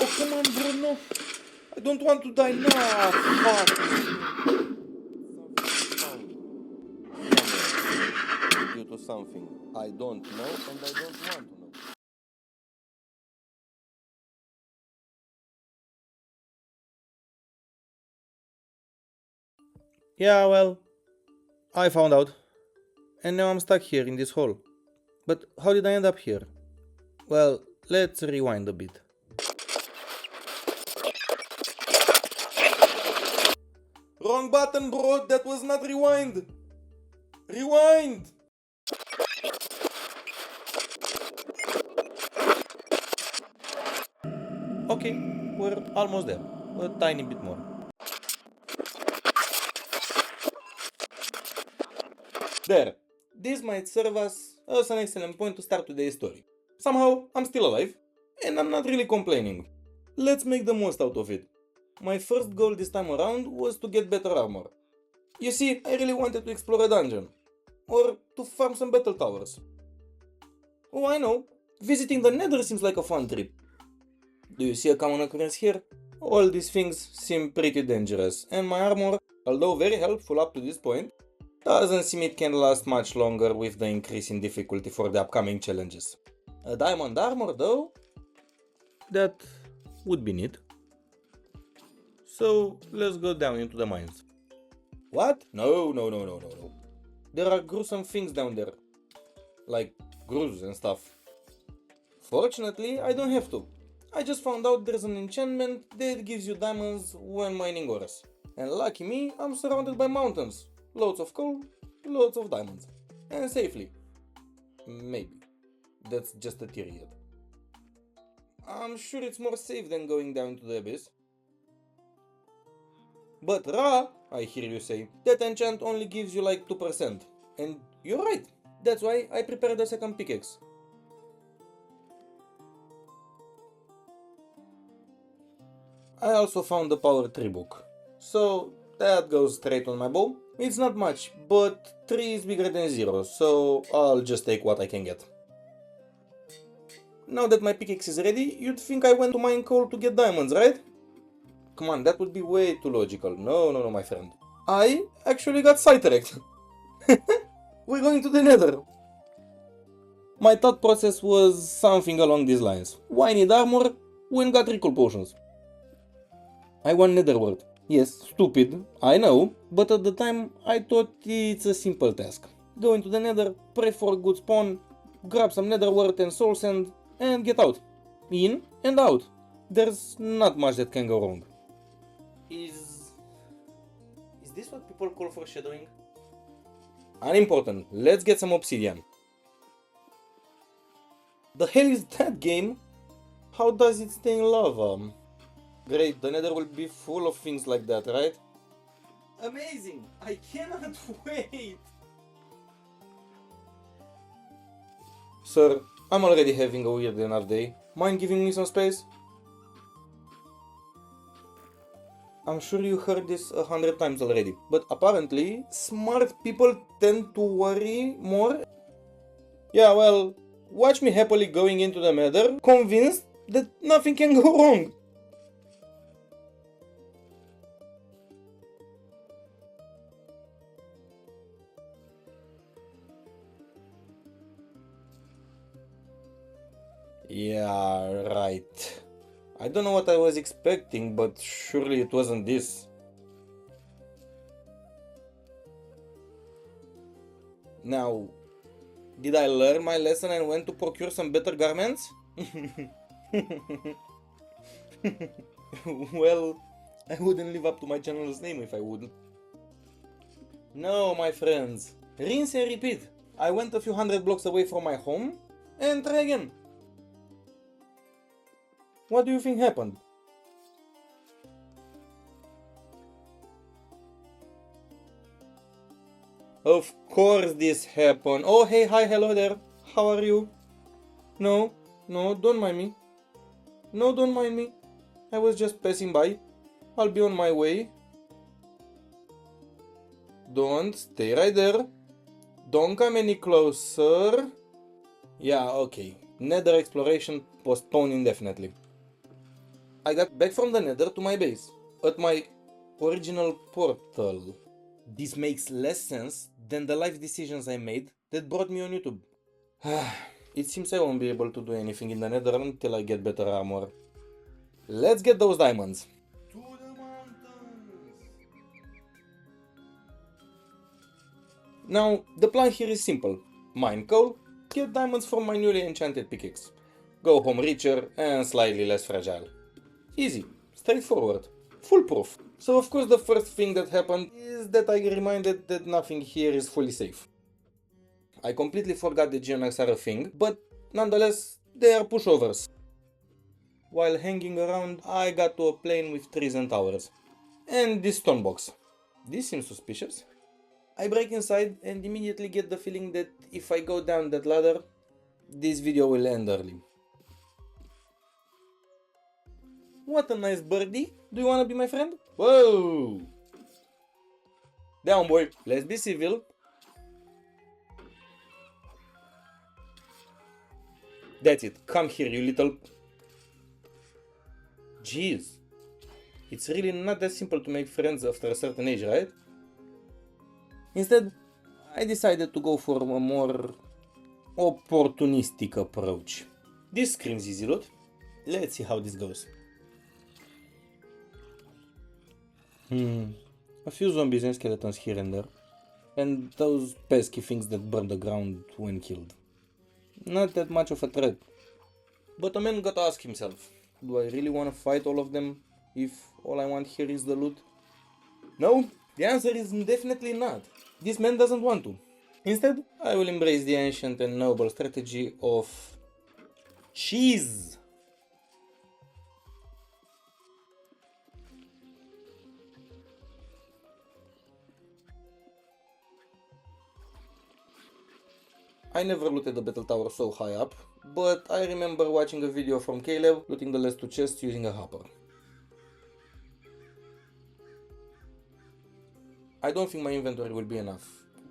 Oh, come on, bro, no. I don't want to die now. Fuck. Due to something I don't know and I don't want to know. Yeah, well, I found out. And now I'm stuck here in this hole. But how did I end up here? Well, let's rewind a bit. Wrong button, bro. That was not rewind. Rewind. Okay, we're almost there. A tiny bit more. There. This might serve us as an excellent point to start today's story. Somehow, I'm still alive, and I'm not really complaining. Let's make the most out of it. My first goal this time around was to get better armor. You see, I really wanted to explore a dungeon. Or to farm some battle towers. Oh, I know. Visiting the Nether seems like a fun trip. Do you see a common occurrence here? All these things seem pretty dangerous, and my armor, although very helpful up to this point, doesn't seem it can last much longer with the increase in difficulty for the upcoming challenges. A diamond armor though? That would be neat. So let's go down into the mines. What? No. There are gruesome things down there. Like grooves and stuff. Fortunately, I don't have to. I just found out there's an enchantment that gives you diamonds when mining ores. And lucky me, I'm surrounded by mountains. Loads of coal, loads of diamonds. And safely. Maybe. That's just a theory yet. I'm sure it's more safe than going down to the abyss. But Ra, I hear you say, that enchant only gives you like 2%. And you're right. That's why I prepared a second pickaxe. I also found the power 3 book. So that goes straight on my bow. It's not much, but 3 is bigger than 0, so I'll just take what I can get. Now that my pickaxe is ready, you'd think I went to mine coal to get diamonds, right? Come on, that would be way too logical. No, my friend. I actually got sidetracked. We're going to the Nether. My thought process was something along these lines. Why need armor when got recall potions? I want Netherworld. Yes, stupid, I know, but at the time I thought it's a simple task. Go into the Nether, pray for a good spawn, grab some Netherworld and soul sand, and get out. In and out. There's not much that can go wrong. Is this what people call foreshadowing? Unimportant, let's get some obsidian. The hell is that game? How does it stay in lava? Great, the Nether will be full of things like that, right? Amazing! I cannot wait! Sir, I'm already having a weird enough day. Mind giving me some space? I'm sure you heard this 100 times already, but apparently, smart people tend to worry more. Yeah, well, watch me happily going into the Nether, convinced that nothing can go wrong. Yeah, right. I don't know what I was expecting, but surely it wasn't this. Now, did I learn my lesson and went to procure some better garments? Well, I wouldn't live up to my channel's name if I wouldn't. No, my friends. Rinse and repeat. I went a few hundred blocks away from my home and try again. What do you think happened? Of course this happened. Oh, hey, hi, hello there. How are you? No, don't mind me. No, don't mind me. I was just passing by. I'll be on my way. Don't stay right there. Don't come any closer. Yeah, okay. Nether exploration postponed indefinitely. I got back from the nether to my base, at my original portal. This makes less sense than the life decisions I made that brought me on YouTube. It seems I won't be able to do anything in the nether until I get better armor. Let's get those diamonds. To the mountains! Now, the plan here is simple. Mine coal, get diamonds from my newly enchanted pickaxe. Go home richer and slightly less fragile. Easy, straightforward, foolproof. So of course the first thing that happened is that I get reminded that nothing here is fully safe. I completely forgot the geonags are a thing, but nonetheless, they are pushovers. While hanging around, I got to a plane with trees and towers. And this stone box. This seems suspicious. I break inside and immediately get the feeling that if I go down that ladder, this video will end early. What a nice birdie. Do you wanna be my friend? Whoa! Down, boy. Let's be civil. That's it. Come here, you little... Jeez. It's really not that simple to make friends after a certain age, right? Instead, I decided to go for a more opportunistic approach. This screams easy loot. Let's see how this goes. A few zombies and skeletons here and there. And those pesky things that burn the ground when killed. Not that much of a threat. But a man got to ask himself, do I really want to fight all of them if all I want here is the loot? No, the answer is definitely not. This man doesn't want to. Instead, I will embrace the ancient and noble strategy of cheese. I never looted the battle tower so high up, but I remember watching a video from Caleb looting the last two chests using a hopper. I don't think my inventory will be enough.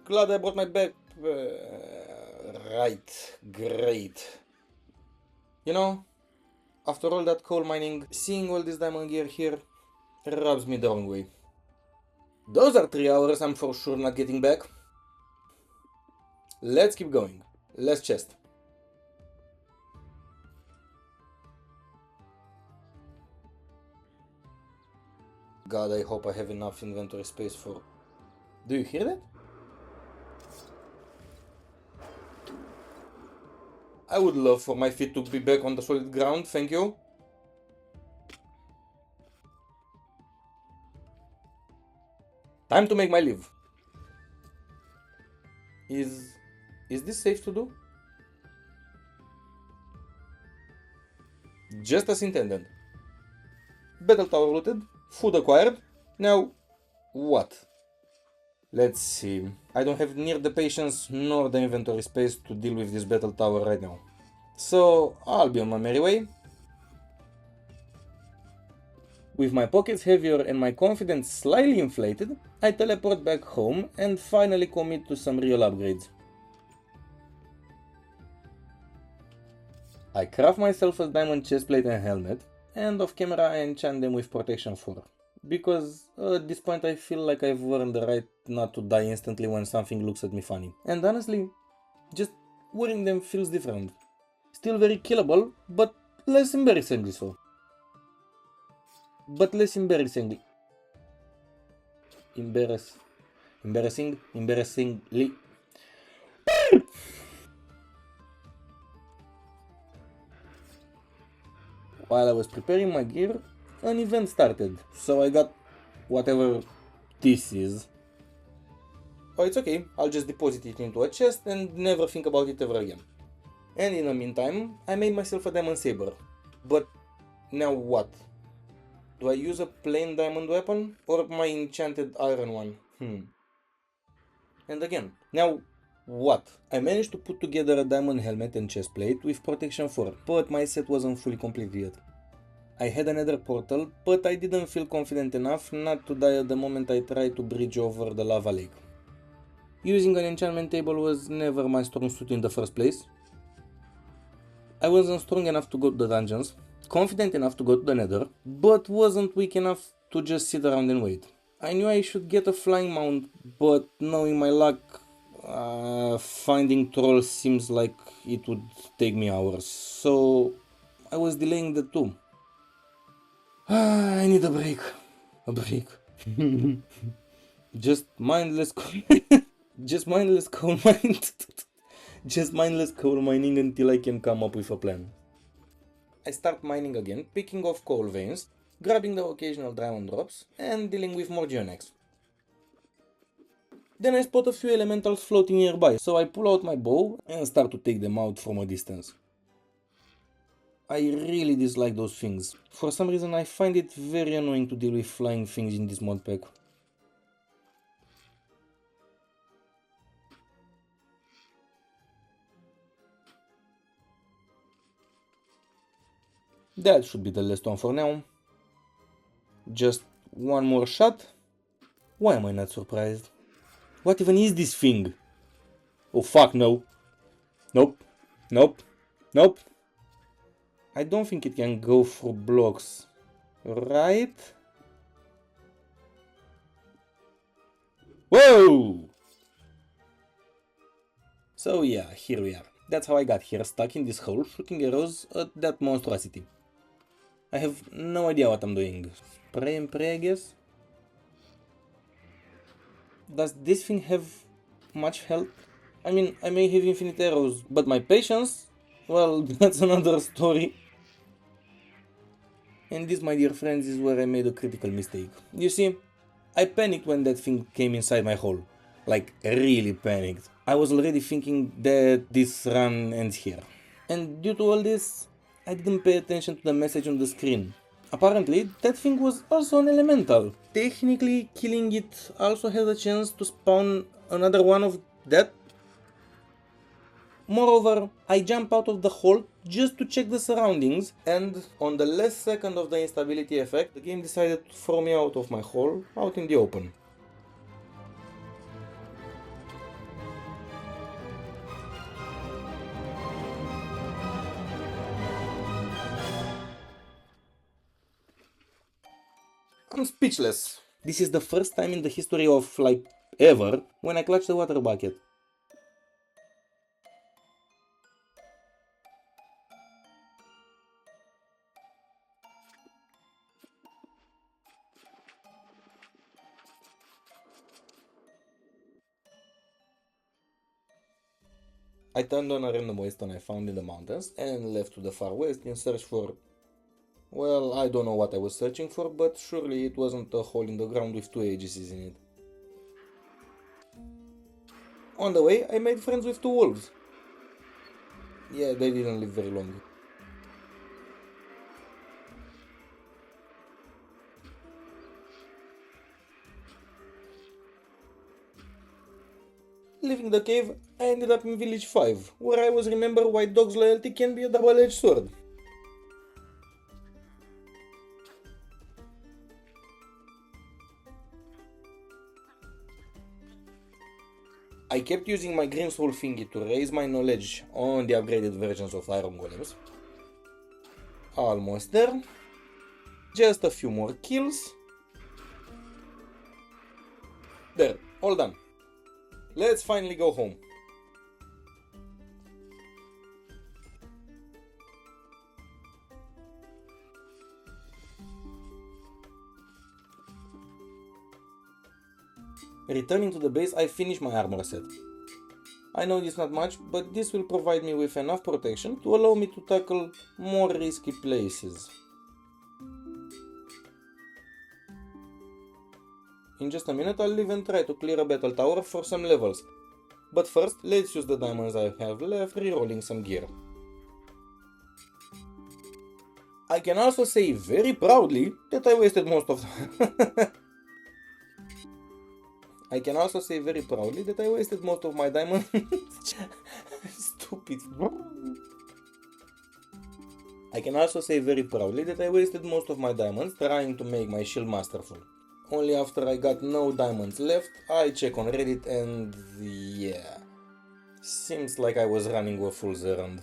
Glad I brought my back... right, great. You know, after all that coal mining, seeing all this diamond gear here rubs me the wrong way. Those are 3 hours I'm for sure not getting back. Let's keep going. Last chest. God, I hope I have enough inventory space for... Do you hear that? I would love for my feet to be back on the solid ground, thank you. Time to make my leave. Is this safe to do? Just as intended. Battle tower looted, food acquired. Now, what? Let's see. I don't have near the patience nor the inventory space to deal with this battle tower right now. So, I'll be on my merry way. With my pockets heavier and my confidence slightly inflated, I teleport back home and finally commit to some real upgrades. I craft myself a diamond chestplate and helmet, and off camera I enchant them with protection 4. Because at this point I feel like I've earned the right not to die instantly when something looks at me funny. And honestly, just wearing them feels different. Still very killable, but less embarrassingly so. But less embarrassingly. Embarrassingly. While I was preparing my gear, an event started, so I got whatever this is. Oh, it's okay, I'll just deposit it into a chest and never think about it ever again. And in the meantime, I made myself a diamond saber. But now what? Do I use a plain diamond weapon or my enchanted iron one? And again, now what? I managed to put together a diamond helmet and chestplate with protection 4, but my set wasn't fully complete yet. I had another portal, but I didn't feel confident enough not to die at the moment I tried to bridge over the lava lake. Using an enchantment table was never my strong suit in the first place. I wasn't strong enough to go to the dungeons, confident enough to go to the nether, but wasn't weak enough to just sit around and wait. I knew I should get a flying mount, but knowing my luck, finding trolls seems like it would take me hours, so I was delaying that too. I need a break. A break. Just mindless just mindless coal mining. Just mindless coal mining until I can come up with a plan. I start mining again, picking off coal veins, grabbing the occasional diamond drops, and dealing with more geonex. Then I spot a few elementals floating nearby, so I pull out my bow and start to take them out from a distance. I really dislike those things. For some reason I find it very annoying to deal with flying things in this mod pack. That should be the last one for now. Just one more shot. Why am I not surprised? What even is this thing? Oh fuck no. Nope. Nope. Nope. I don't think it can go through blocks. Right? Whoa! So yeah, here we are. That's how I got here, stuck in this hole, shooting arrows at that monstrosity. I have no idea what I'm doing. Spray and pray, I guess? Does this thing have much health? I mean, I may have infinite arrows, but my patience? Well, that's another story. And this, my dear friends, is where I made a critical mistake. You see, I panicked when that thing came inside my hole. Like, really panicked. I was already thinking that this run ends here. And due to all this, I didn't pay attention to the message on the screen. Apparently, that thing was also an elemental. Technically, killing it also has a chance to spawn another one of that. Moreover, I jump out of the hole just to check the surroundings, and on the last second of the instability effect, the game decided to throw me out of my hole, out in the open. I'm speechless. This is the first time in the history of, like, ever, when I clutch the water bucket. I turned on a random waystone I found in the mountains and left to the far west in search for... Well, I don't know what I was searching for, but surely it wasn't a hole in the ground with 2 aegis in it. On the way, I made friends with 2 wolves. Yeah, they didn't live very long. Leaving the cave, I ended up in village 5, where I was remembered why dog's loyalty can be a double-edged sword. I kept using my green soul thingy to raise my knowledge on the upgraded versions of iron golems. Almost there. Just a few more kills. There, all done. Let's finally go home. Returning to the base, I finish my armor set. I know it's not much, but this will provide me with enough protection to allow me to tackle more risky places. In just a minute I'll leave and try to clear a battle tower for some levels. But first, let's use the diamonds I have left re-rolling some gear. I can also say very proudly that I wasted most of I can also say very proudly that I wasted most of my diamonds. Stupid. I can also say very proudly that I wasted most of my diamonds trying to make my shield masterful. Only after I got no diamonds left, I check on Reddit and yeah, seems like I was running a fool's errand.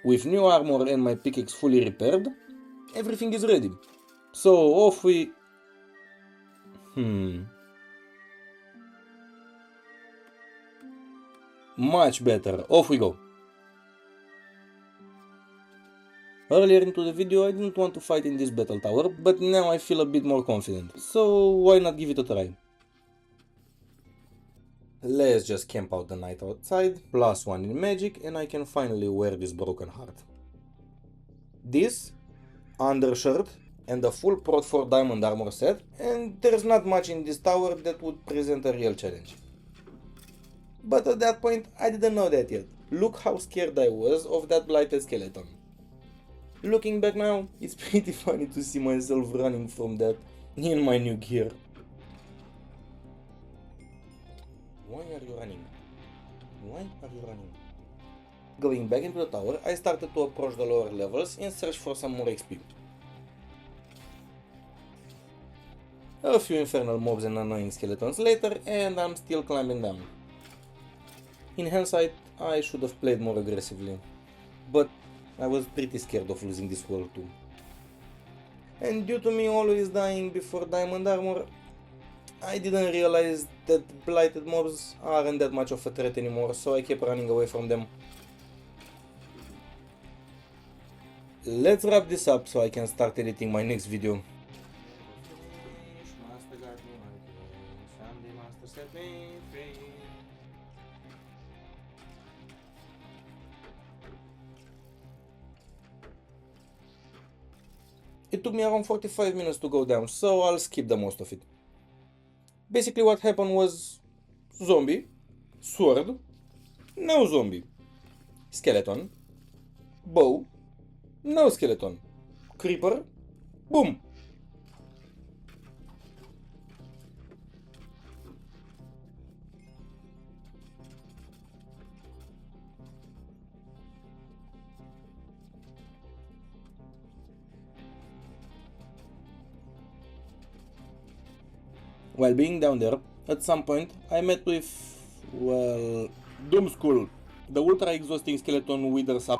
With new armor and my pickaxe fully repaired, everything is ready. So off we... Much better, off we go. Earlier into the video I didn't want to fight in this battle tower, but now I feel a bit more confident, so why not give it a try. Let's just camp out the night outside, +1 in magic, and I can finally wear this broken heart. This, undershirt, and a full prot 4 diamond armor set, and there's not much in this tower that would present a real challenge. But at that point I didn't know that yet. Look how scared I was of that blighted skeleton. Looking back now, it's pretty funny to see myself running from that in my new gear. Why are you running? Why are you running? Going back into the tower, I started to approach the lower levels in search for some more XP. A few infernal mobs and annoying skeletons later, and I'm still climbing down. In hindsight, I should have played more aggressively, but I was pretty scared of losing this world too. And due to me always dying before diamond armor, I didn't realize that blighted mobs aren't that much of a threat anymore, so I kept running away from them. Let's wrap this up so I can start editing my next video. It took me around 45 minutes to go down, so I'll skip the most of it. Basically what happened was zombie, sword, no zombie, skeleton, bow, no skeleton, creeper, boom. While being down there, at some point, I met with, well, Doomskull, the ultra exhausting skeleton withers up.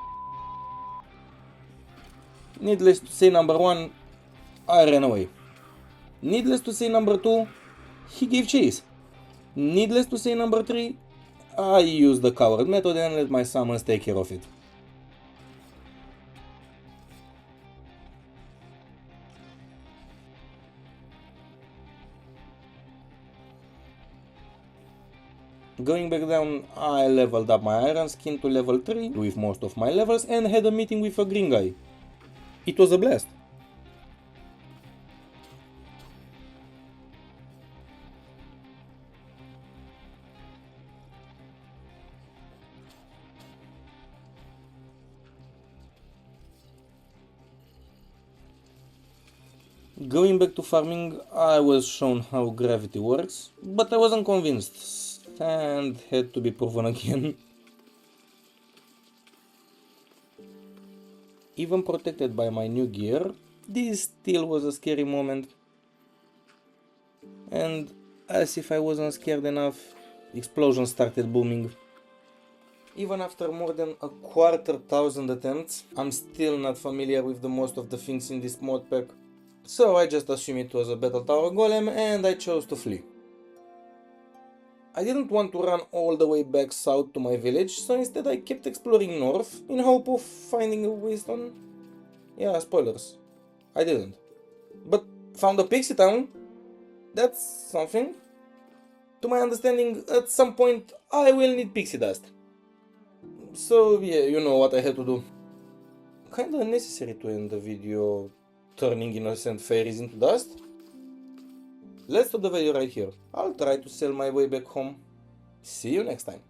Needless to say, number 1, I ran away. Needless to say, number 2, he gave chase. Needless to say, number 3, I used the coward method and let my summons take care of it. Going back down, I leveled up my iron skin to level 3 with most of my levels and had a meeting with a green guy. It was a blast. Going back to farming, I was shown how gravity works, but I wasn't convinced and had to be proven again. Even protected by my new gear, this still was a scary moment. And as if I wasn't scared enough, explosions started booming. Even after more than 250,000 attempts, I'm still not familiar with the most of the things in this mod pack. So I just assumed it was a battle tower golem and I chose to flee. I didn't want to run all the way back south to my village, so instead I kept exploring north in hope of finding a waystone. Yeah, spoilers. I didn't. But found a pixie town. That's something. To my understanding, at some point I will need pixie dust. So yeah, you know what I had to do. Kinda unnecessary to end the video turning innocent fairies into dust. Let's stop the video right here. I'll try to sell my way back home. See you next time.